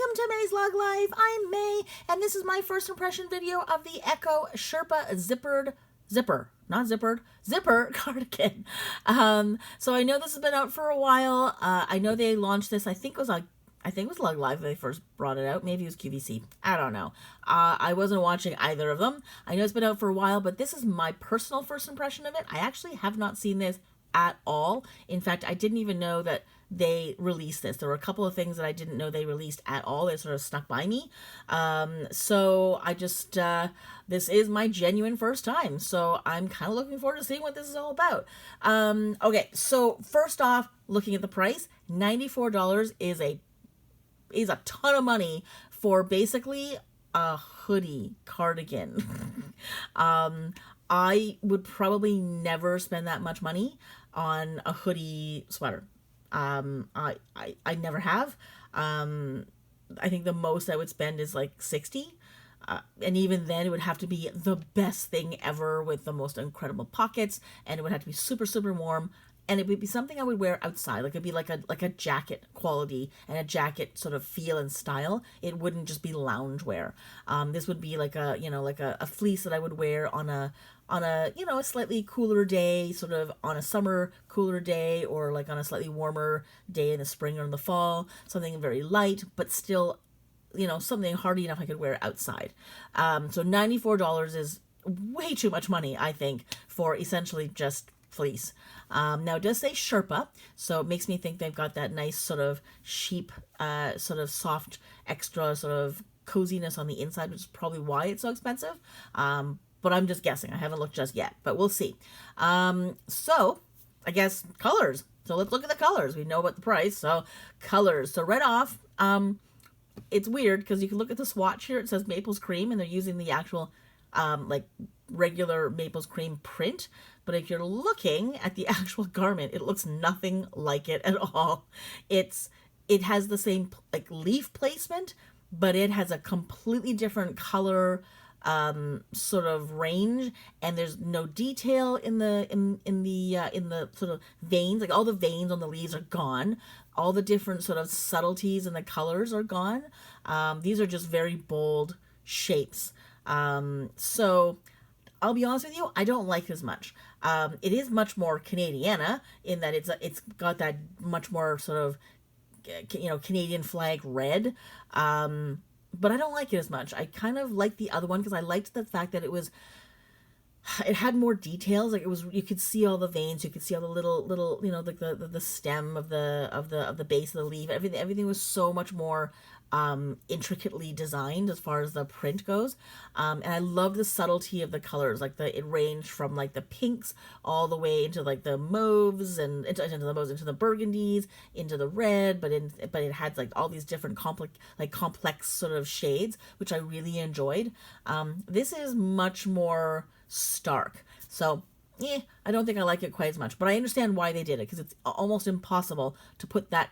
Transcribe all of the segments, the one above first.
Welcome to May's Lug Life. I'm May, and this is my first impression video of the Echo Sherpa zipper cardigan. So I know this has been out for a while. I know they launched this, I think it was Lug Life they first brought it out. Maybe it was QVC. I don't know. I wasn't watching either of them. I know it's been out for a while, but this is my personal first impression of it. I actually have not seen this at all. In fact, I didn't even know that they released this. There were a couple of things that I didn't know they released at all. They sort of snuck by me. So I just, this is my genuine first time. So I'm kind of looking forward to seeing what this is all about. Okay, so first off, looking at the price, $94 is a ton of money for basically a hoodie cardigan. I would probably never spend that much money on a hoodie sweater. I never have. I think the most I would spend is like 60. And even then it would have to be the best thing ever with the most incredible pockets, and it would have to be super, super warm. And it would be something I would wear outside. Like it'd be like a jacket quality and a jacket sort of feel and style. It wouldn't just be loungewear. This would be like a fleece that I would wear on a a slightly cooler day, sort of on a summer cooler day, or like on a slightly warmer day in the spring or in the fall. Something very light, but still, something hardy enough I could wear outside. So $94 is way too much money, I think, for essentially just fleece. Now it does say Sherpa, so it makes me think they've got that nice sort of sheep, sort of soft, extra sort of coziness on the inside, which is probably why it's so expensive. But I'm just guessing. I haven't looked just yet, but we'll see. So I guess colors. So let's look at the colors. We know about the price, so colors. So right off, it's weird because you can look at the swatch here. It says Maples Cream, and they're using the actual like regular Maples Cream print. But if you're looking at the actual garment, it looks nothing like it at all. It has the same like leaf placement, but it has a completely different color sort of range, and there's no detail in the sort of veins. Like all the veins on the leaves are gone. All the different sort of subtleties in the colors are gone. These are just very bold shapes. So I'll be honest with you, I don't like it as much. It is much more Canadiana in that it's got that much more sort of Canadian flag red. But I don't like it as much. I kind of like the other one because I liked the fact that it had more details. Like you could see all the veins, you could see all the little like the stem of the base of the leaf. Everything was so much more intricately designed as far as the print goes. And I love the subtlety of the colors. Like it ranged from like the pinks all the way into like the mauves and into the burgundies, into the red, but it had like all these different complex sort of shades, which I really enjoyed. This is much more stark. So I don't think I like it quite as much, but I understand why they did it, because it's almost impossible to put that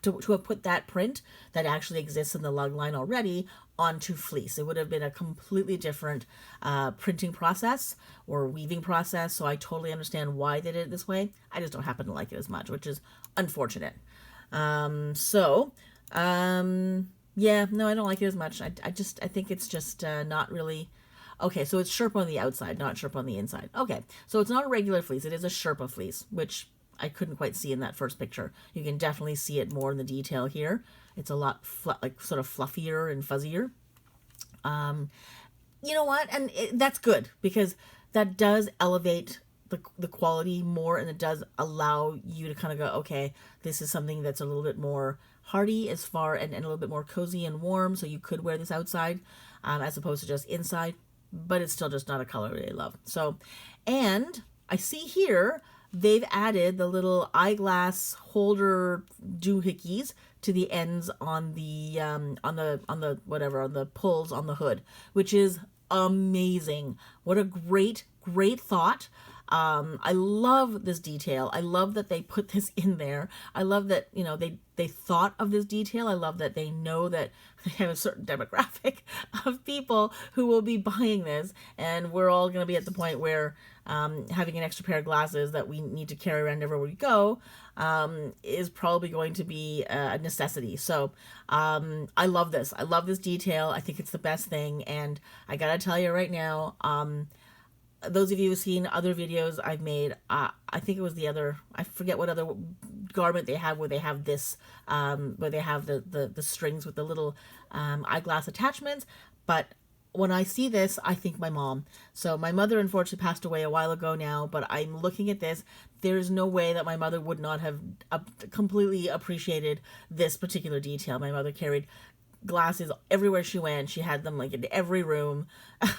to have put that print that actually exists in the Lug line already onto fleece. It would have been a completely different printing process or weaving process, so I totally understand why they did it this way. I just don't happen to like it as much, which is unfortunate. Yeah, no, I don't like it as much. I think it's just not really. Okay, so it's Sherpa on the outside, not Sherpa on the inside. Okay, so it's not a regular fleece. It is a Sherpa fleece, which I couldn't quite see in that first picture. You can definitely see it more in the detail here. It's a lot like sort of fluffier and fuzzier. You know what? And that's good, because that does elevate the quality more, and it does allow you to kind of go, okay, this is something that's a little bit more hardy as far and a little bit more cozy and warm, so you could wear this outside as opposed to just inside, but it's still just not a color I love. So, and I see here they've added the little eyeglass holder doohickeys to the ends on the pulls on the hood, which is amazing. What a great thought. I love this detail. I love that they put this in there. I love that, you know, they thought of this detail. I love that they know that they have a certain demographic of people who will be buying this, and we're all going to be at the point where having an extra pair of glasses that we need to carry around everywhere we go is probably going to be a necessity. So I love this. I love this detail. I think it's the best thing, and I gotta tell you right now, those of you who've seen other videos I've made, I think it was I forget what other garment they have where they have this, where they have the strings with the little eyeglass attachments. But when I see this, I think my mom. So my mother unfortunately passed away a while ago now, but I'm looking at this. There's no way that my mother would not have completely appreciated this particular detail. My mother carried glasses everywhere she went. She had them like in every room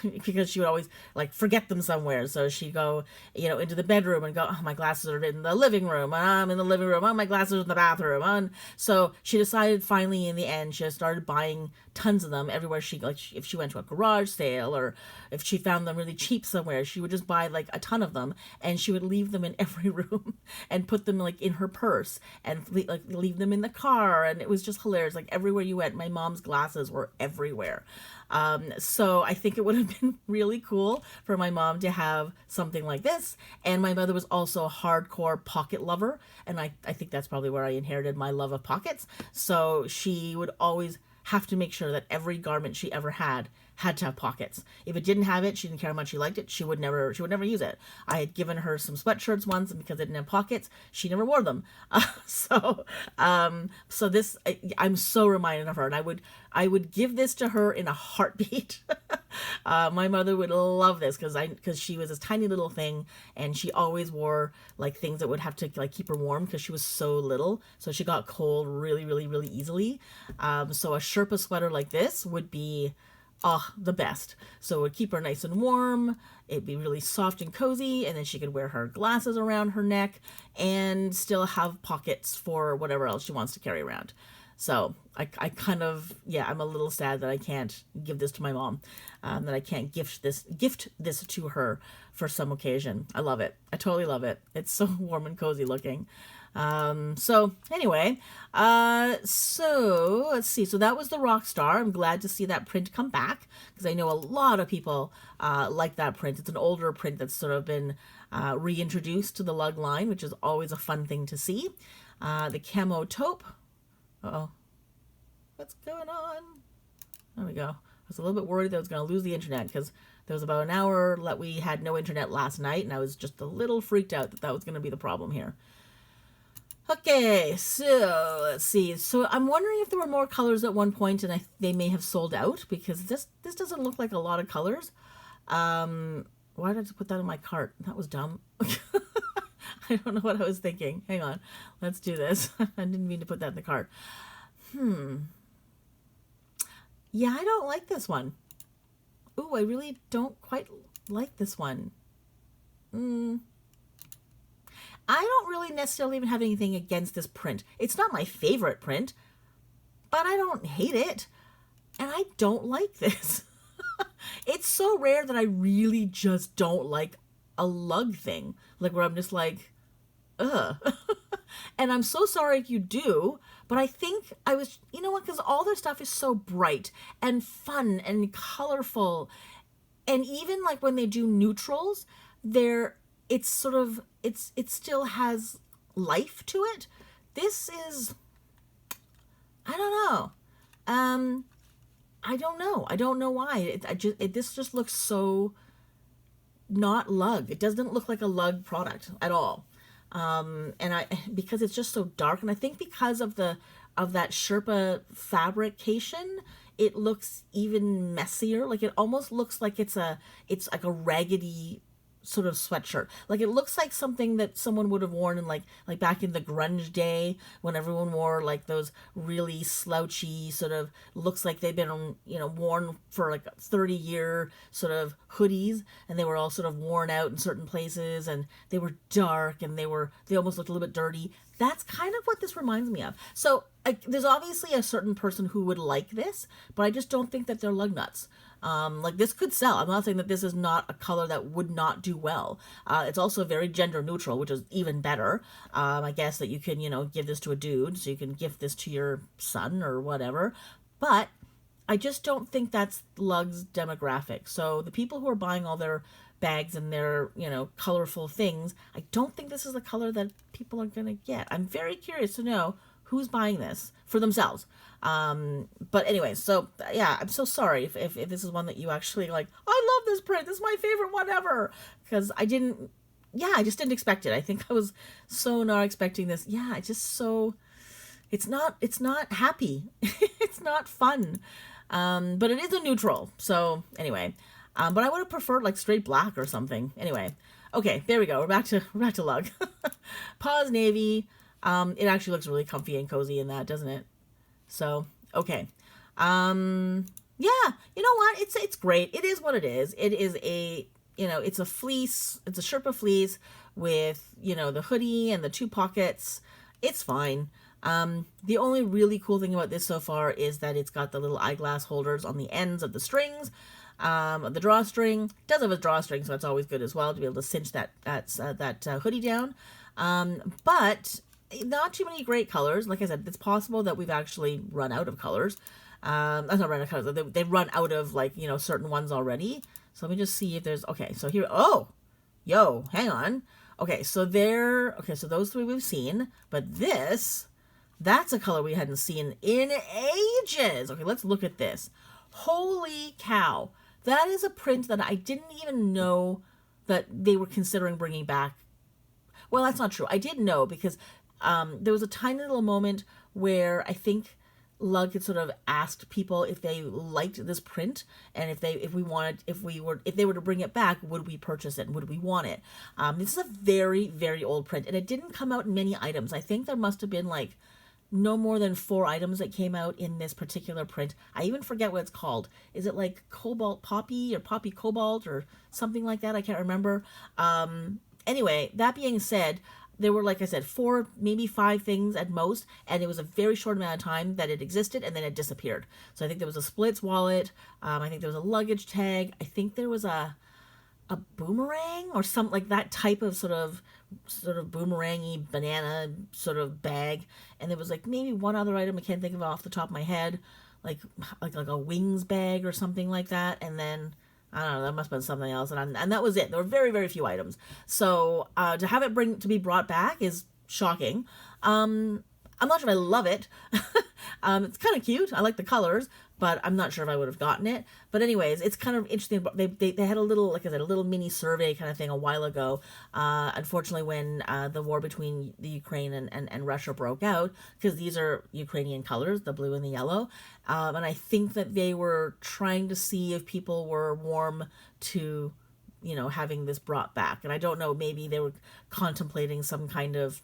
because she would always like forget them somewhere. So she'd go, you know, into the bedroom and go, oh, my glasses are in the living room. I'm in the living room. Oh, my glasses are in the bathroom. And so she decided finally in the end, she started buying tons of them everywhere she, like if she went to a garage sale or if she found them really cheap somewhere, she would just buy like a ton of them and she would leave them in every room and put them like in her purse and like leave them in the car. And it was just hilarious. Like everywhere you went, my mom's glasses were everywhere. So I think it would have been really cool for my mom to have something like this. And my mother was also a hardcore pocket lover. And I think that's probably where I inherited my love of pockets. So she would always have to make sure that every garment she ever had to have pockets. If it didn't have it, she didn't care how much she liked it. She would never use it. I had given her some sweatshirts once, and because they didn't have pockets, she never wore them. So this, I'm so reminded of her, and I would give this to her in a heartbeat. My mother would love this because she was this tiny little thing, and she always wore like things that would have to like keep her warm because she was so little. So she got cold really, really, really easily. So a Sherpa sweater like this would be the best. So it would keep her nice and warm. It'd be really soft and cozy, and then she could wear her glasses around her neck and still have pockets for whatever else she wants to carry around. So I kind of, I'm a little sad that I can't give this to my mom, that I can't gift this to her for some occasion. I love it. I totally love it. It's so warm and cozy looking. So anyway, so let's see. So that was the Rockstar. I'm glad to see that print come back because I know a lot of people like that print. It's an older print that's sort of been reintroduced to the Lug line, which is always a fun thing to see. The camo taupe. Uh-oh. What's going on? There we go. I was a little bit worried that I was going to lose the internet because there was about an hour that we had no internet last night, and I was just a little freaked out that was going to be the problem here. Okay, so let's see. So I'm wondering if there were more colors at one point and they may have sold out because this doesn't look like a lot of colors. Why did I put that in my cart? That was dumb. I don't know what I was thinking. Hang on. Let's do this. I didn't mean to put that in the cart. Yeah, I don't like this one. Ooh, I really don't quite like this one. I don't really necessarily even have anything against this print. It's not my favorite print, but I don't hate it. And I don't like this. It's so rare that I really just don't like a lug thing. Like where I'm just like, ugh. And I'm so sorry if you do, but I think I was, you know what, because all their stuff is so bright and fun and colorful. And even like when they do neutrals, it's sort of, it still has life to it. This is, I don't know. I don't know. I don't know why. This just looks so not Lug. It doesn't look like a Lug product at all. Because it's just so dark, and I think because of that Sherpa fabrication, it looks even messier. Like it almost looks like it's like a raggedy sort of sweatshirt. Like it looks like something that someone would have worn in like back in the grunge day when everyone wore like those really slouchy sort of, looks like they've been, worn for like 30-year sort of hoodies, and they were all sort of worn out in certain places, and they were dark, and they almost looked a little bit dirty. That's kind of what this reminds me of. So there's obviously a certain person who would like this, but I just don't think that they're lug nuts. Like this could sell. I'm not saying that this is not a color that would not do well. It's also very gender neutral, which is even better. I guess that you can, give this to a dude, so you can gift this to your son or whatever. But I just don't think that's Lug's demographic. So the people who are buying all their bags and their, colorful things, I don't think this is the color that people are going to get. I'm very curious to know who's buying this for themselves. But anyway, so yeah, I'm so sorry if this is one that you actually like. I love this print. This is my favorite one ever. Because I just didn't expect it. I think I was so not expecting this. Yeah, it's not happy. It's not fun. But it is a neutral. So anyway, but I would have preferred like straight black or something. Anyway, okay, there we go. We're back to Lug. Pause navy. It actually looks really comfy and cozy in that, doesn't it? So, okay. Yeah, you know what? It's great. It is what it is. It is it's a fleece. It's a Sherpa fleece with, the hoodie and the 2 pockets. It's fine. The only really cool thing about this so far is that it's got the little eyeglass holders on the ends of the strings. The drawstring. It does have a drawstring, so it's always good as well to be able to cinch that hoodie down. But not too many great colors. Like I said, it's possible that we've actually run out of colors. That's not run out of colors. They run out of certain ones already. So let me just see if there's okay. So here, hang on. Okay, so those 3 we've seen, but that's a color we hadn't seen in ages. Okay, let's look at this. Holy cow! That is a print that I didn't even know that they were considering bringing back. Well, that's not true. I did know because there was a tiny little moment where I think Lug had sort of asked people if they liked this print and if they were to bring it back, would we purchase it and would we want it? This is a very, very old print and it didn't come out in many items. I think there must have been like no more than 4 items that came out in this particular print. I even forget what it's called. Is it like Cobalt Poppy or Poppy Cobalt or something like that? I can't remember. Anyway, that being said, there were, like I said, 4, maybe 5 things at most, and it was a very short amount of time that it existed, and then it disappeared. So I think there was a Splits wallet, I think there was a luggage tag, I think there was a boomerang or something like that type of sort of boomerangy banana sort of bag, and there was like maybe one other item I can't think of off the top of my head, like a wings bag or something like that, and then I don't know, that must have been something else, and that was it. There were very, very few items. So to have it be brought back is shocking. I'm not sure if I love it. It's kind of cute. I like the colors, but I'm not sure if I would have gotten it. But anyways, it's kind of interesting. They had a little, like I said, a little mini survey kind of thing a while ago. Unfortunately, when the war between the Ukraine and Russia broke out, because these are Ukrainian colors, the blue and the yellow. And I think that they were trying to see if people were warm to, having this brought back. And I don't know, maybe they were contemplating some kind of,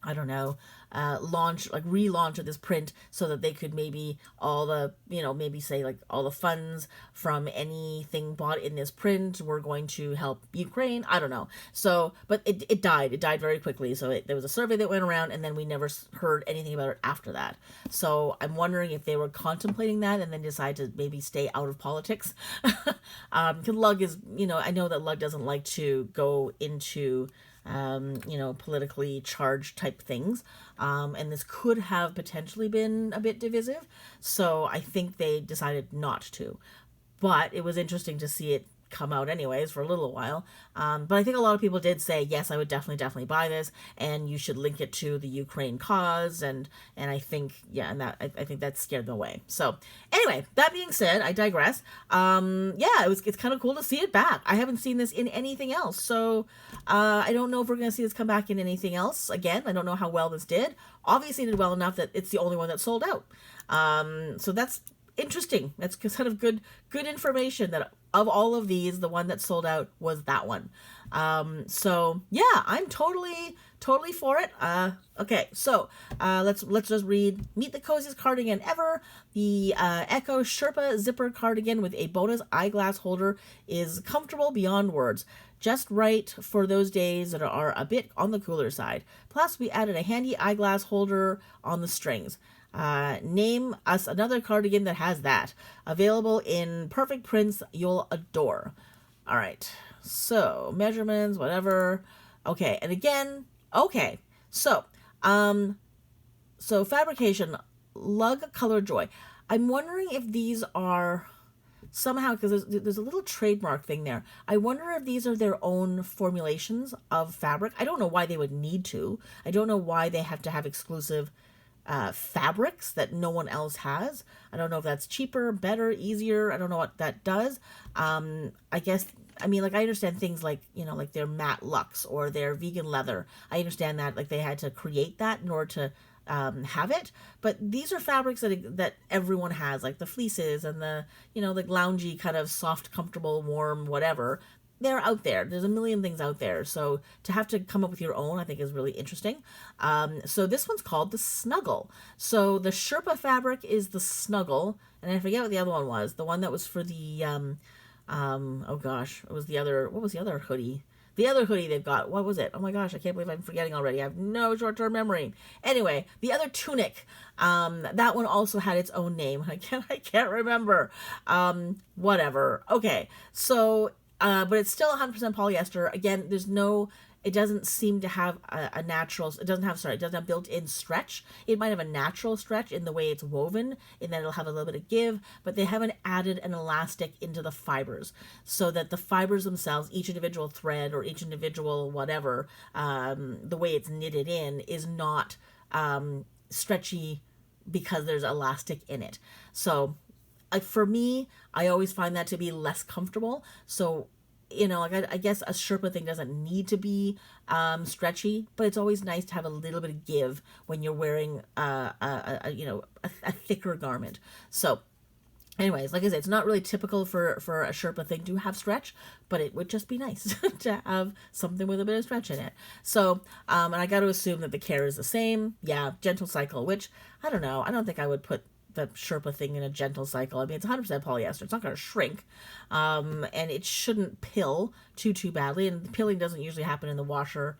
I don't know, relaunch of this print so that they could maybe all the, maybe say like all the funds from anything bought in this print were going to help Ukraine. I don't know. So, but it died. It died very quickly. So there was a survey that went around and then we never heard anything about it after that. So I'm wondering if they were contemplating that and then decided to maybe stay out of politics. Because Lug is, I know that Lug doesn't like to go into politically charged type things. And this could have potentially been a bit divisive. So I think they decided not to. But it was interesting to see it come out anyways for a little while. But I think a lot of people did say, yes, I would definitely buy this, and you should link it to the Ukraine cause, and I think, yeah, and that I think that scared them away. So anyway, that being said, I digress. It's kind of cool to see it back. I haven't seen this in anything else, so I don't know if we're going to see this come back in anything else again. I don't know how well this did. Obviously, it did well enough that it's the only one that sold out. So that's interesting. That's kind of good information that of all of these, the one that sold out was that one. So yeah, I'm totally for it. Okay, so let's just read. Meet the coziest cardigan ever. The Echo Sherpa zipper cardigan with a bonus eyeglass holder is comfortable beyond words. Just right for those days that are a bit on the cooler side. Plus, we added a handy eyeglass holder on the strings. Name us another cardigan that has that. Available in perfect prints you'll adore. All right. So, measurements, whatever. Okay, and again, okay. So, fabrication, Lug Color Joy. I'm wondering if these are somehow, because there's a little trademark thing there. I wonder if these are their own formulations of fabric. I don't know why they would need to. I don't know why they have to have exclusive fabrics that no one else has. I don't know if that's cheaper, better, easier. I don't know what that does. I guess, I mean, like, I understand things like, you know, like their matte luxe or their vegan leather. I understand that, like, they had to create that in order to have it, but these are fabrics that everyone has, like the fleeces and the, you know, the loungy kind of soft, comfortable, warm, whatever. They're out there. There's a million things out there. So to have to come up with your own, I think, is really interesting. So this one's called the Snuggle. So the Sherpa fabric is the Snuggle, and I forget what the other one was. The one that was for the oh gosh, it was the other. What was the other hoodie? The other hoodie they've got, what was it? Oh my gosh, I can't believe I'm forgetting already. I have no short-term memory. Anyway, the other tunic, that one also had its own name. I can't remember. Whatever. Okay, so, but it's still 100% polyester. Again, there's no, it doesn't seem to have a natural, it doesn't have built-in stretch. It might have a natural stretch in the way it's woven, in that it'll have a little bit of give, but they haven't added an elastic into the fibers, so that the fibers themselves, each individual thread or each individual whatever, the way it's knitted in is not stretchy because there's elastic in it. So for me, I always find that to be less comfortable. So, you know, like, I guess a Sherpa thing doesn't need to be stretchy, but it's always nice to have a little bit of give when you're wearing a thicker garment. So anyways, like I said, it's not really typical for a Sherpa thing to have stretch, but it would just be nice to have something with a bit of stretch in it. So, and I got to assume that the care is the same. Yeah, gentle cycle, which, I don't know, I don't think I would put the Sherpa thing in a gentle cycle. I mean, it's 100% polyester. It's not going to shrink. And it shouldn't pill too badly. And the pilling doesn't usually happen in the washer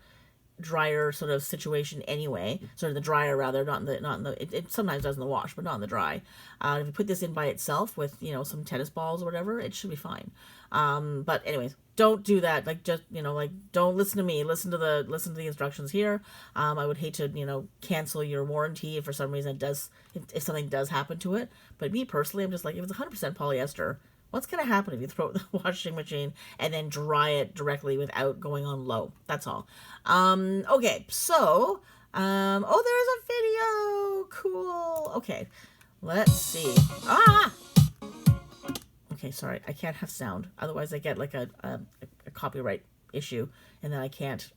dryer sort of situation anyway. Sort of the dryer rather, not in the it sometimes does in the wash, but not in the dry. If you put this in by itself with, you know, some tennis balls or whatever, it should be fine. But anyways, don't do that. Like, just, you know, like, don't listen to me. Listen to the instructions here. I would hate to, you know, cancel your warranty if for some reason it does, if something does happen to it. But me personally, I'm just like, if it's 100% polyester, what's going to happen if you throw it in the washing machine and then dry it directly without going on low? That's all. Okay, so, oh, there's a video. Cool. Okay, let's see. Okay, sorry, I can't have sound. Otherwise I get like a copyright issue, and then I can't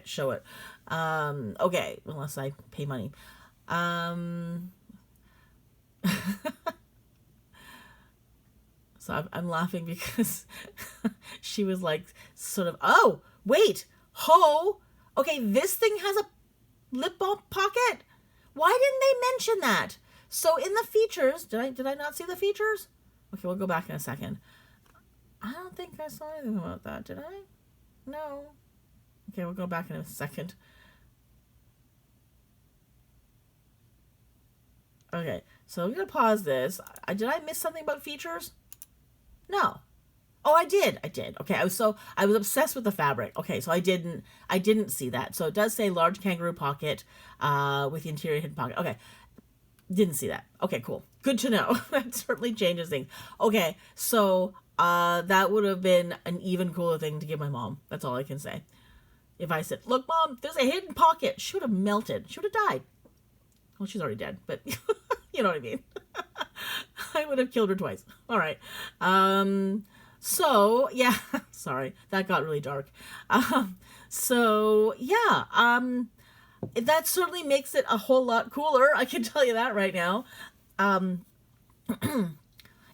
show it. Okay, unless I pay money. So I'm laughing because she was like, sort of, oh, wait, okay, this thing has a lip balm pocket? Why didn't they mention that? So in the features, did I not see the features? Okay, we'll go back in a second. I don't think I saw anything about that, did I? No. Okay, we'll go back in a second. Okay, so I'm going to pause this. Did I miss something about features? No. Oh, I did. Okay, I was obsessed with the fabric. Okay, so I didn't see that. So it does say large kangaroo pocket with the interior hidden pocket. Okay, didn't see that. Okay, cool. Good to know. That certainly changes things. Okay, so that would have been an even cooler thing to give my mom. That's all I can say. If I said, look, Mom, there's a hidden pocket, she would have melted. She would have died. Well, she's already dead, but you know what I mean. I would have killed her twice. All right. So, yeah. Sorry. That got really dark. So, yeah. That certainly makes it a whole lot cooler. I can tell you that right now.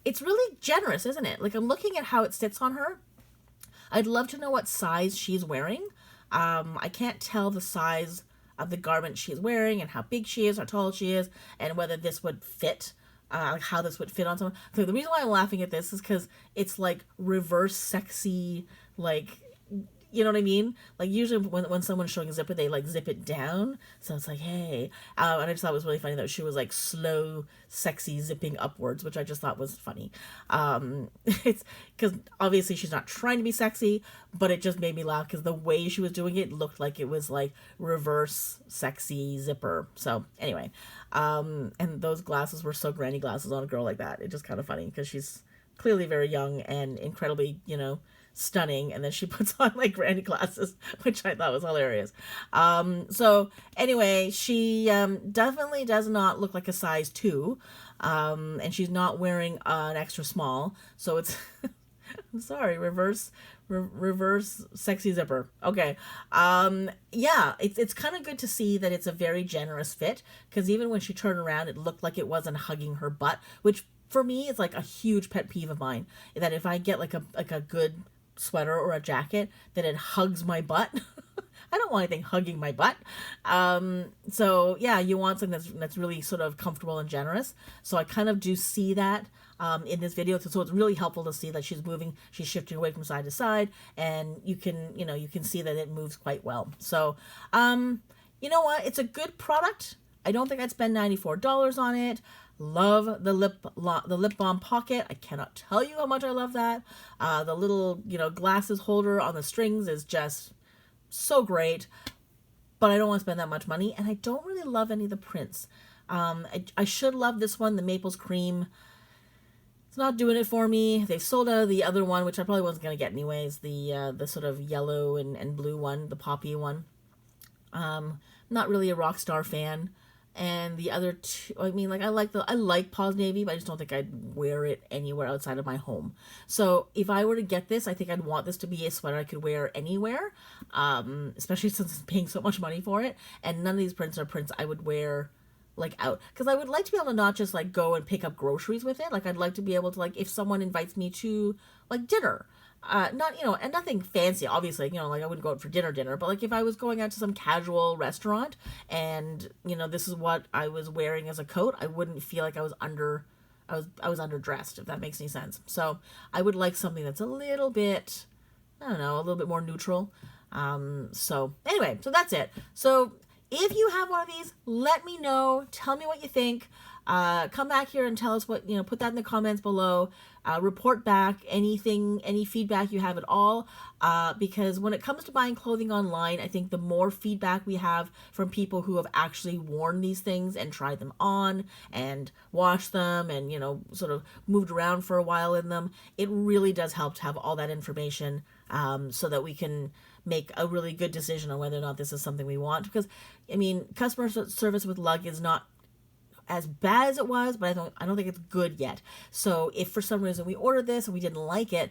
It's really generous, isn't it? Like, I'm looking at how it sits on her. I'd love to know what size she's wearing. I can't tell the size of the garment she's wearing and how big she is, how tall she is, and whether this would fit, how this would fit on someone. So the reason why I'm laughing at this is because it's like reverse sexy, like, You know what I mean? Like usually when someone's showing a zipper, they like zip it down. So it's like, hey. And I just thought it was really funny that she was like slow, sexy zipping upwards, which I just thought was funny. It's because obviously she's not trying to be sexy, but it just made me laugh because the way she was doing it looked like it was like reverse sexy zipper. So anyway, and those glasses were so granny glasses on a girl like that. It's just kind of funny because she's clearly very young and incredibly, stunning, and then she puts on like granny glasses, which I thought was hilarious. So anyway, she definitely does not look like a size 2, and she's not wearing an extra small, so it's I'm sorry, reverse sexy zipper. Okay. Yeah, it's kind of good to see that it's a very generous fit, because even when she turned around, it looked like it wasn't hugging her butt, which for me is like a huge pet peeve of mine, that if I get like a good sweater or a jacket that it hugs my butt. I don't want anything hugging my butt. So yeah, you want something that's really sort of comfortable and generous. So I kind of do see that in this video. So it's really helpful to see that she's moving, she's shifting away from side to side, and you can see that it moves quite well. So you know what? It's a good product. I don't think I'd spend $94 on it. Love the lip balm pocket. I cannot tell you how much I love that. The little, glasses holder on the strings is just so great, but I don't want to spend that much money, and I don't really love any of the prints. I should love this one, the Maples Cream. It's not doing it for me. They've sold out of the other one, which I probably wasn't going to get anyways, the sort of yellow and blue one, the poppy one. Not really a Rockstar fan. And the other two, I mean, like I like Paws Navy, but I just don't think I'd wear it anywhere outside of my home. So if I were to get this, I think I'd want this to be a sweater I could wear anywhere, especially since I'm paying so much money for it. And none of these prints are prints I would wear like out, because I would like to be able to not just like go and pick up groceries with it. Like I'd like to be able to, like, if someone invites me to like dinner, not, and nothing fancy, obviously, like I wouldn't go out for dinner, but like if I was going out to some casual restaurant and, this is what I was wearing as a coat, I wouldn't feel like I was underdressed, if that makes any sense. So I would like something that's a little bit, I don't know, a little bit more neutral. So anyway, so that's it. So if you have one of these, let me know. Tell me what you think. Come back here and tell us what, put that in the comments below. Report back any feedback you have at all, because when it comes to buying clothing online, I think the more feedback we have from people who have actually worn these things and tried them on and washed them and, sort of moved around for a while in them, it really does help to have all that information, so that we can make a really good decision on whether or not this is something we want. Because, I mean, customer service with Lug is not as bad as it was, but I don't think it's good yet. So if for some reason we ordered this and we didn't like it,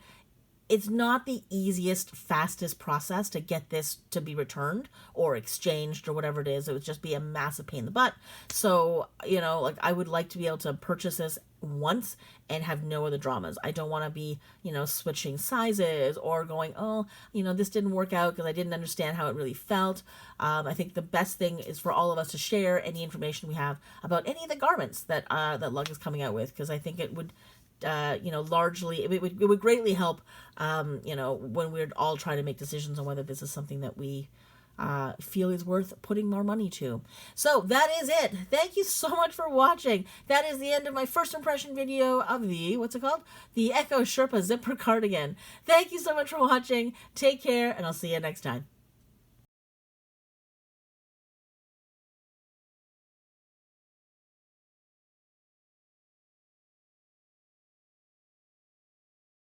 it's not the easiest, fastest process to get this to be returned or exchanged or whatever it is. It would just be a massive pain in the butt. So, like I would like to be able to purchase this once and have no other dramas. I don't want to be, switching sizes or going, oh, this didn't work out because I didn't understand how it really felt. I think the best thing is for all of us to share any information we have about any of the garments that Lug is coming out with, because I think it would, largely, it would greatly help, when we're all trying to make decisions on whether this is something that we feel is worth putting more money to. So that is it. Thank you so much for watching. That is the end of my first impression video of the, what's it called? The Echo Sherpa Zipper Cardigan. Thank you so much for watching. Take care, and I'll see you next time.